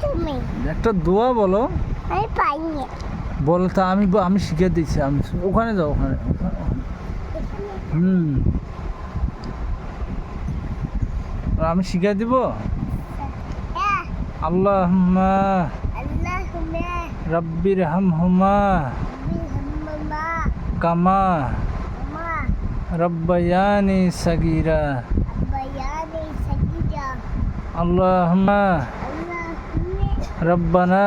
তুমি একটা দোয়া বলো। আমি পাইনি। বলো তা আমি শিখে দিচ্ছি। আমি ওখানে যাও, ওখানে। আমি শিখে দিব। হ্যাঁ। আল্লাহুম্মা আল্লাহুম্মা রাব্বিরহামহুমা বিহাম্মা কামা মা রাব্বায়ানি সাগীরা। আব্বায়ানি সাকিজা। আল্লাহুম্মা আল্লাহুম্মা রাব্বানা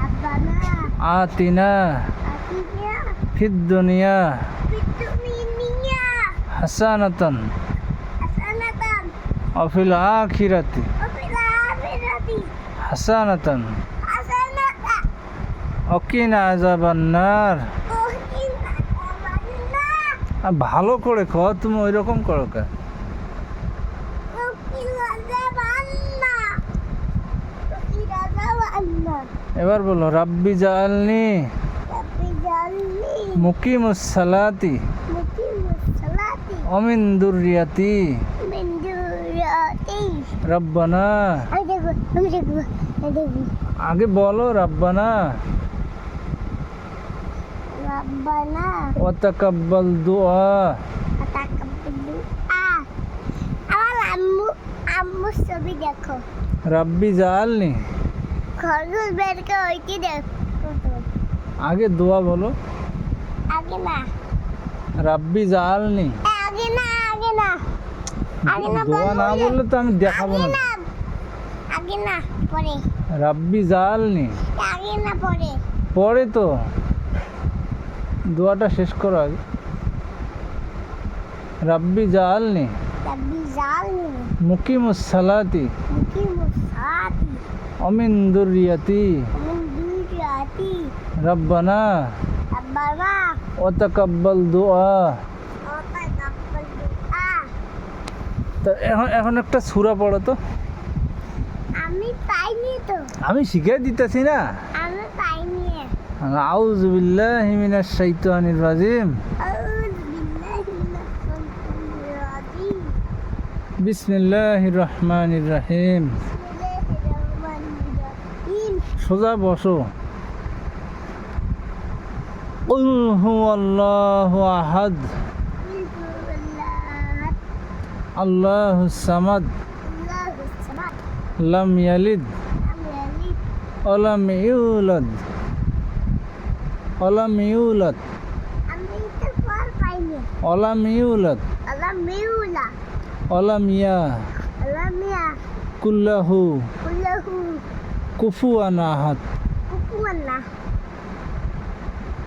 আব্বানা আতিনা আতিনা ফিদ দুনিয়া বিতুমিনিয়া হাসানাতান হাসানাতান ওয়া ফিল আখিরাতি ওয়া ফিল আখিরাতি হাসানাতান হাসানাতা ওয়া কিনা আযাবান নার। ওহিনা আমান্না ভালো করে কও, তুমি ওই রকম করো কে? এবার বলো রাব্বি জাআলনি মুকিমুস সালাতি ওয়া মিন দুররিয়াতি রব্বানা। আগে বলো রাব্বানা ওয়া তাকাব্বাল দুআ। আম্মু ছবি দেখো, রাব্বি জাআলনি। খরগোশ বের করে ওইটি দেখো। আগে দোয়া বলো। আগে না, রাব্বি জাআলনি। আগে না, আগে না, আগে না দোয়া না বললে তো আমি দেখাবো আগে না। না, আগে না, পরে। রাব্বি জাআলনি আগে না, পরে। পরে তো দোয়াটা শেষ করো আগে। রাব্বি জাআলনি রাব্বি জাআলনি মুকিমুস সালাতি মুকিমুস সালাতি ওয়া মিন দুররিয়াতি মিন দুররিয়াতি রব্বানা রব্বানা ওয়া তাকাব্বাল দুআ। ওয়া তাকাব্বাল দুআ। তো এখন একটা সূরা পড়ো তো। আমি পাইনি তো। আমি শিখিয়ে দিতেছি না। আমি পাইনি। আউযু বিল্লাহি মিনাশ শাইতানির রাজিম। আউযু বিল্লাহি মিনাশ শাইতানির রাজিম। বিসমিল্লাহির রহমানির রহিম। বিসমিল্লাহির রহমানির রহিম। সোজা বসো। কুল হুয়াল্লাহু আহাদ আল্লাহুস সামাদ আল্লাহুস সামাদ লাম ইয়ালিদ লাম ইয়ালিদ ওয়া লাম ইউলাদ ওয়া লাম ইউলাদ আমি তো পর পাইনি। ওয়া লাম ইউলাদ আল্লাহ মিউলা ওয়া লাম আল্লাহ মিয়া ইয়াকুল্লাহু কুল্লাহু কুফুয়ান আহাদ। কুফুয়ান্না।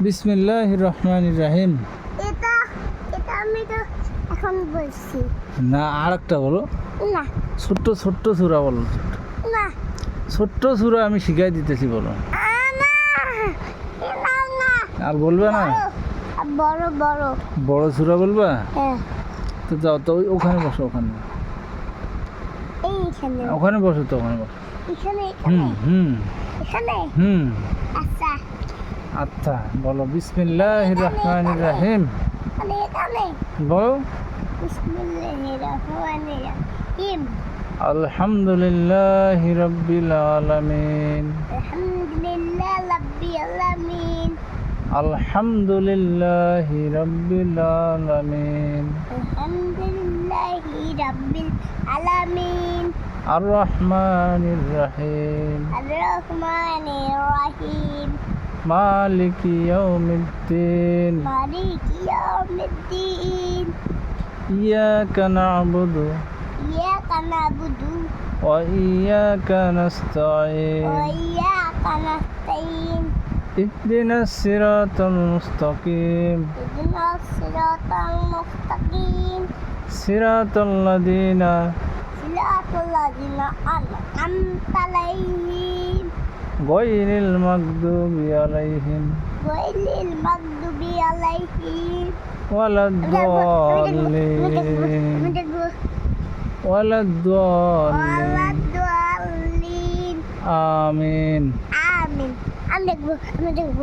বিসমিল্লাহির রহমানির রহিম। এটা এটা আমি তো এখন বলছি না, আরেকটা বলো। না, ছোট্ট ছোট্ট সূরা বলো। না, ছোট্ট সূরা আমি শিখাই দিতেছি, বলো। না, না, না। আর বলবে না? বড় বড় বড় সূরা বলবা? হ্যাঁ, তো যাও তো ওখানে বসো, ওখানে এইখানে ওখানে বসো তো, ওখানে বসো। এখানে হুম হুম এখানে হুম আচ্ছা, আচ্ছা বলো বিসমিল্লাহির রহমানির রহিম। মানে এখানে বলো বিসমিল্লাহির রহমানির রহিম। আলহামদুলিল্লাহি রাব্বিল আলামিন। আলহামদুলিল্লাহ রাব্বিল আলামিন। আলহামদুলিল্লাহি রাব্বিল আলামিন। আলহামদুলিল্লাহি রাব্বিল আলামিন। আর রহমানির রহিম। আর রহমানির রহিম। মালিকি ইয়াউমিদ্দিন। মালিকি ইয়াউমিদ্দিন। ইয়াকা না'বুদু ইয়াকা না'বুদু ওয়া ইয়াকা নাস্তাঈন। ওয়া ইয়াকা নাস্তাঈন। ইহদিনাস সিরাতাল মুস্তাকিম। ইহদিনাস সিরাতাল মুস্তাকিম। সিরাতাল লাযিনা সিরাতাল লাযিনা আন'আমতা আলাইহিম গায়রিল মাগদুবি আলাইহিম গায়রিল মাগদুবি আলাইহিম ওয়ালাদ-দাল্লিন। ওয়ালাদ-দাল্লিন। আমিন। আমিন। আমিন। আমি দেখবো।